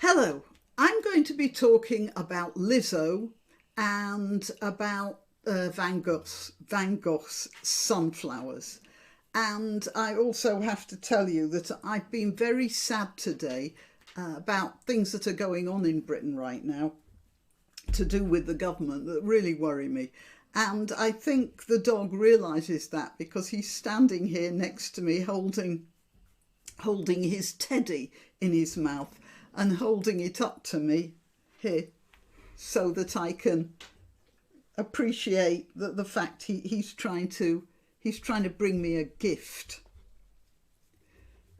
Hello, I'm going to be talking about Lizzo and about Van Gogh's sunflowers. And I also have to tell you that I've been very sad today about things that are going on in Britain right now to do with the government that really worry me. And I think the dog realises that because he's standing here next to me holding his teddy in his mouth and holding it up to me here so that I can appreciate the fact he's trying to bring me a gift.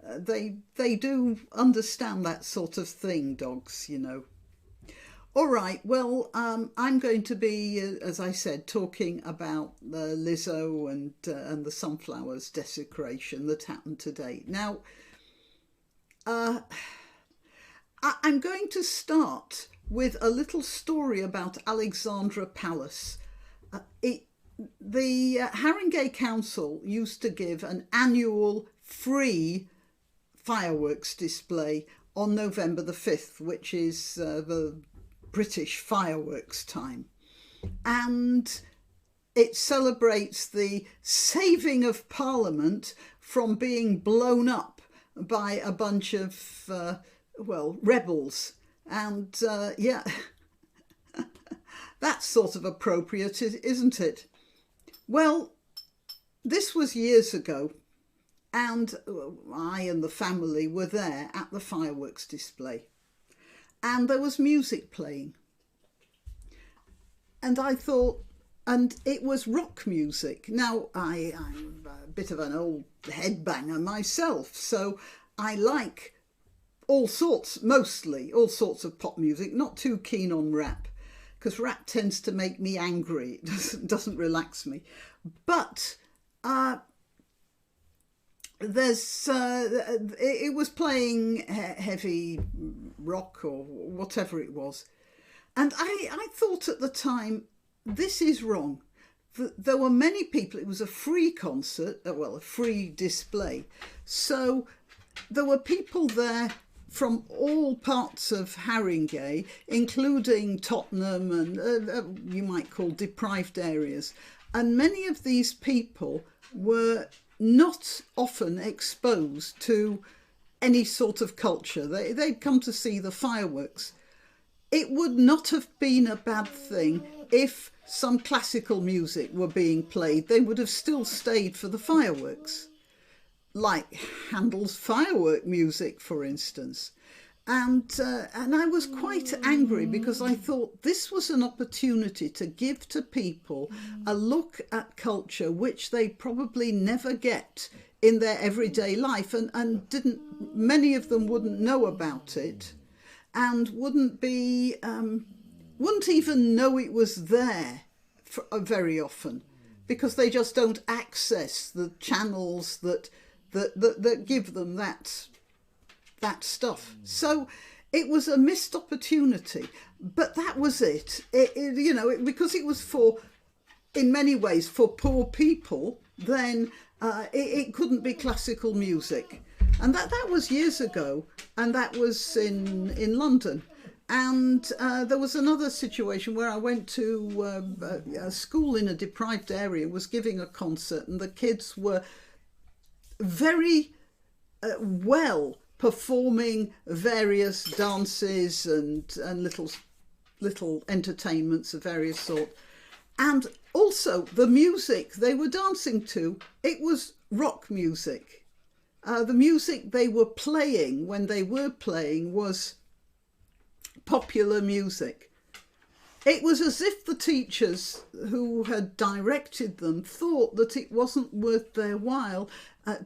They do understand that sort of thing, dogs, you know. All right, well, I'm going to be, as I said, talking about Lizzo and the sunflowers desecration that happened today. Now, I'm going to start with a little story about Alexandra Palace. The Haringey Council used to give an annual free fireworks display on November the 5th, which is the British fireworks time. And it celebrates the saving of Parliament from being blown up by a bunch of, rebels. And yeah, that's sort of appropriate, isn't it? Well, this was years ago, and I and the family were there at the fireworks display. And there was music playing. And I thought, and it was rock music. Now, I'm a bit of an old headbanger myself, so I like mostly all sorts of pop music, not too keen on rap, because rap tends to make me angry. It doesn't relax me. But it was playing heavy rock or whatever it was. And I thought at the time, this is wrong. There were many people, it was a free concert, a free display. So there were people there from all parts of Haringey, including Tottenham and you might call deprived areas. And many of these people were not often exposed to any sort of culture. They'd come to see the fireworks. It would not have been a bad thing if some classical music were being played. They would have still stayed for the fireworks, like Handel's firework music, for instance. And I was quite angry because I thought this was an opportunity to give to people a look at culture which they probably never get in their everyday life, and many of them wouldn't know about it and wouldn't even know it was there very often, because they just don't access the channels that give them that stuff. So it was a missed opportunity, but that was it. Because it was in many ways for poor people, then it couldn't be classical music. And that was years ago, and that was in London. And there was another situation where I went to a school in a deprived area, was giving a concert, and the kids were very well performing various dances and little entertainments of various sort. And also the music they were dancing to, it was rock music. The music they were playing when they were playing was popular music. It was as if the teachers who had directed them thought that it wasn't worth their while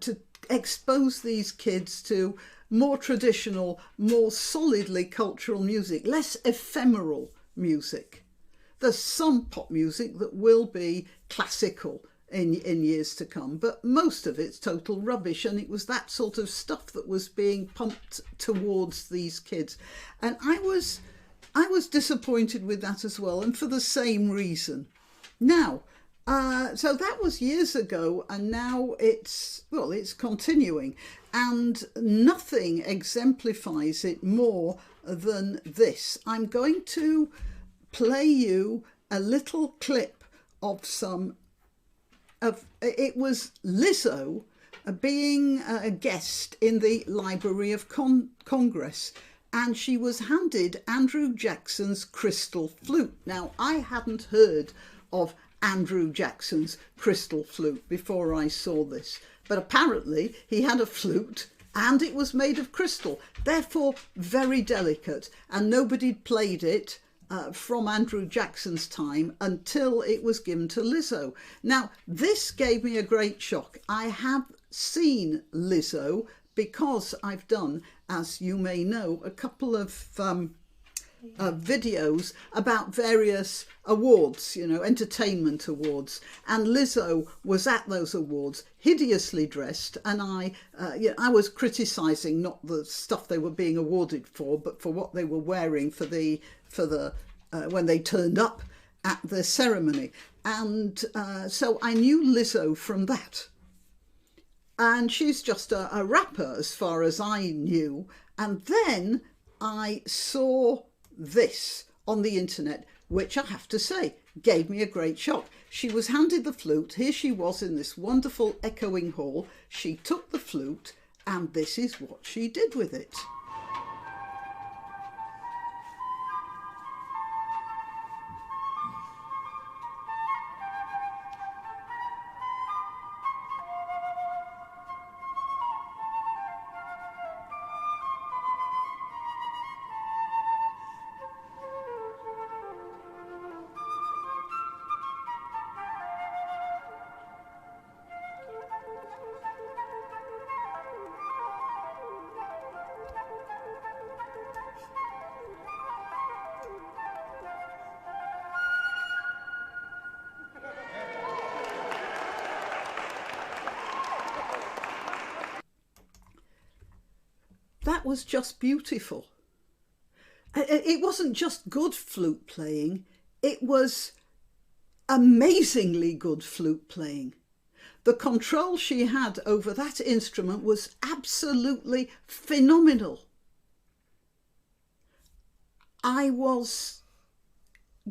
to expose these kids to more traditional, more solidly cultural music, less ephemeral music. There's some pop music that will be classical in years to come, but most of it's total rubbish, and it was that sort of stuff that was being pumped towards these kids. And I was disappointed with that as well, and for the same reason. Now, So that was years ago, and now it's continuing, and nothing exemplifies it more than this. I'm going to play you a little clip of it was Lizzo being a guest in the Library of Congress, and she was handed Andrew Jackson's crystal flute. Now, I hadn't heard of Andrew Jackson's crystal flute before I saw this, but apparently he had a flute and it was made of crystal, therefore very delicate, and nobody played it from Andrew Jackson's time until it was given to Lizzo. Now, this gave me a great shock. I have seen Lizzo because I've done, as you may know, a couple of videos about various awards, entertainment awards, and Lizzo was at those awards hideously dressed, and I was criticising not the stuff they were being awarded for, but for what they were wearing for the when they turned up at the ceremony, and so I knew Lizzo from that. And she's just a rapper as far as I knew. And then I saw this on the internet, which I have to say gave me a great shock. She was handed the flute. Here she was in this wonderful echoing hall. She took the flute, and this is what she did with it. That was just beautiful. It wasn't just good flute playing, it was amazingly good flute playing. The control she had over that instrument was absolutely phenomenal. I was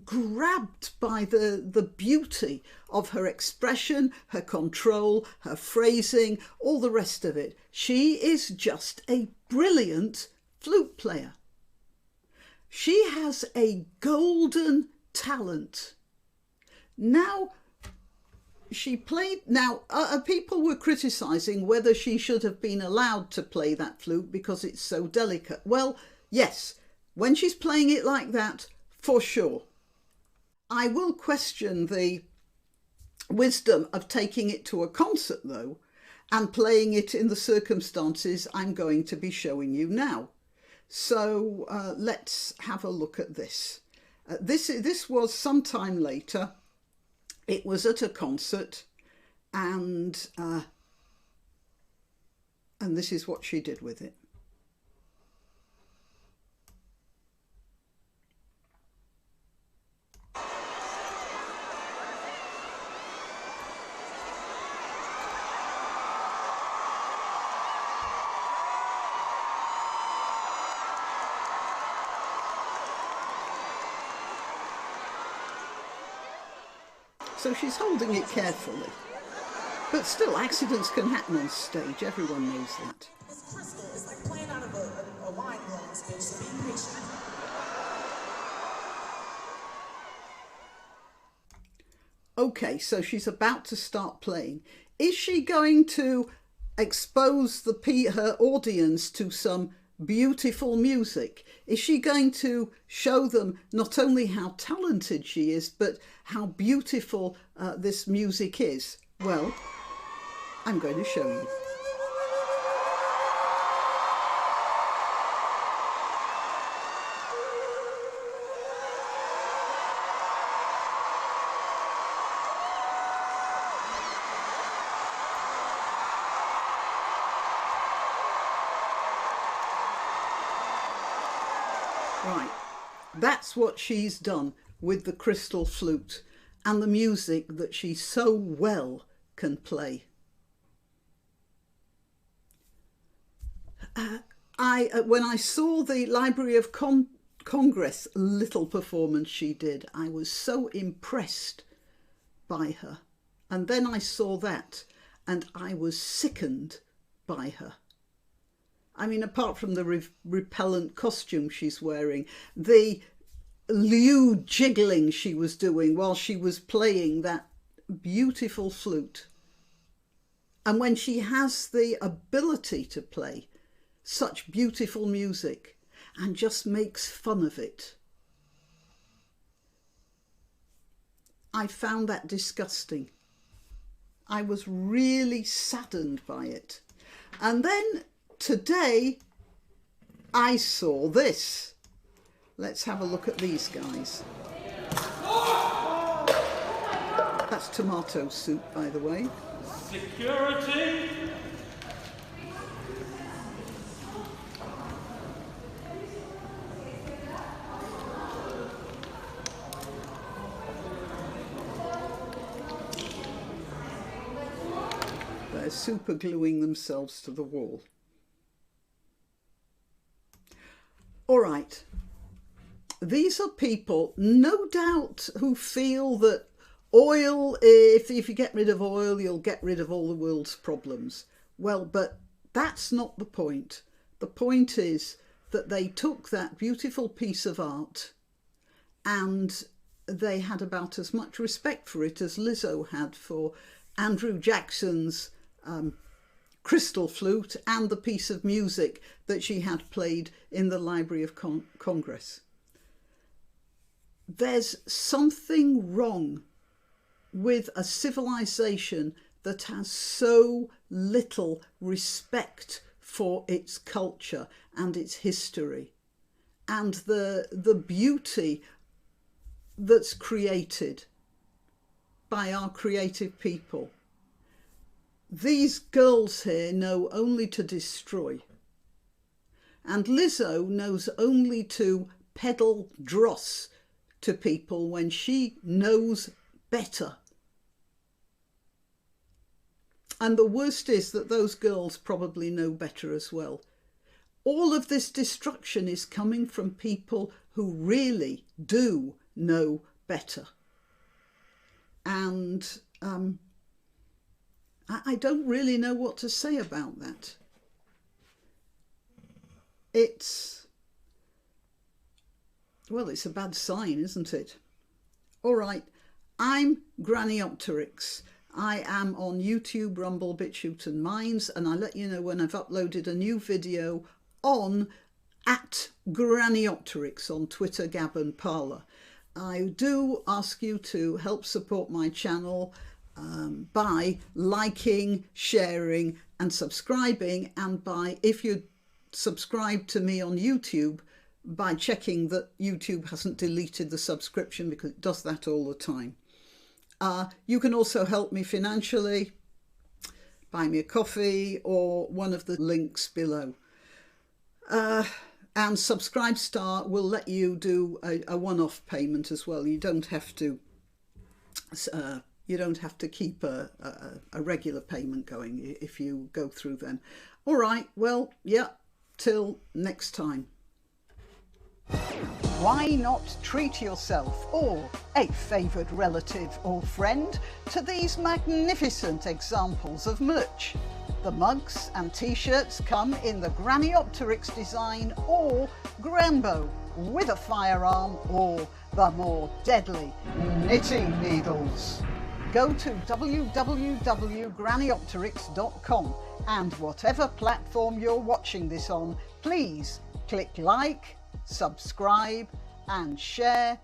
grabbed by the beauty of her expression, her control, her phrasing, all the rest of it. She is just a brilliant flute player. She has a golden talent. Now, people were criticising whether she should have been allowed to play that flute because it's so delicate. Well, yes, when she's playing it like that, for sure. I will question the wisdom of taking it to a concert, though, and playing it in the circumstances I'm going to be showing you now. So let's have a look at this. This was some time later. It was at a concert, and this is what she did with it. So she's holding it carefully. But still, accidents can happen on stage. Everyone knows that. This crystal is like playing out of a wine glass, bitch, so be patient. Okay, so she's about to start playing. Is she going to expose her audience to some beautiful music? Is she going to show them not only how talented she is, but how beautiful this music is? Well, I'm going to show you. Right, that's what she's done with the crystal flute. and the music that she so well can play. When I saw the Library of Congress little performance she did, I was so impressed by her. And then I saw that and I was sickened by her. I mean, apart from the repellent costume she's wearing, the lewd jiggling she was doing while she was playing that beautiful flute. And when she has the ability to play such beautiful music and just makes fun of it, I found that disgusting. I was really saddened by it. And then today I saw this. Let's have a look at these guys. That's tomato soup, by the way. Security. They're super gluing themselves to the wall. All right. These are people, no doubt, who feel that oil, if you get rid of oil, you'll get rid of all the world's problems. Well, but that's not the point. The point is that they took that beautiful piece of art and they had about as much respect for it as Lizzo had for Andrew Jackson's crystal flute and the piece of music that she had played in the Library of Congress. There's something wrong with a civilization that has so little respect for its culture and its history and the beauty that's created by our creative people. These girls here know only to destroy, and Lizzo knows only to peddle dross to people when she knows better. And the worst is that those girls probably know better as well. All of this destruction is coming from people who really do know better. And I don't really know what to say about that. It's a bad sign, isn't it? All right, I'm Granniopteryx. I am on YouTube, Rumble, BitChute and Minds, and I let you know when I've uploaded a new video on @Granniopteryx on Twitter, Gab and Parler. I do ask you to help support my channel by liking, sharing and subscribing, and by, if you subscribe to me on YouTube, by checking that YouTube hasn't deleted the subscription, because it does that all the time. You can also help me financially, buy me a coffee or one of the links below. And Subscribe Star will let you do a one-off payment as well. You don't have to keep a regular payment going if you go through them. All right, well, yeah, till next time. Why not treat yourself or a favoured relative or friend to these magnificent examples of merch? The mugs and t-shirts come in the Granniopteryx design or Grambo with a firearm or the more deadly knitting needles. Go to www.granniopteryx.com and whatever platform you're watching this on, please click like, subscribe and share.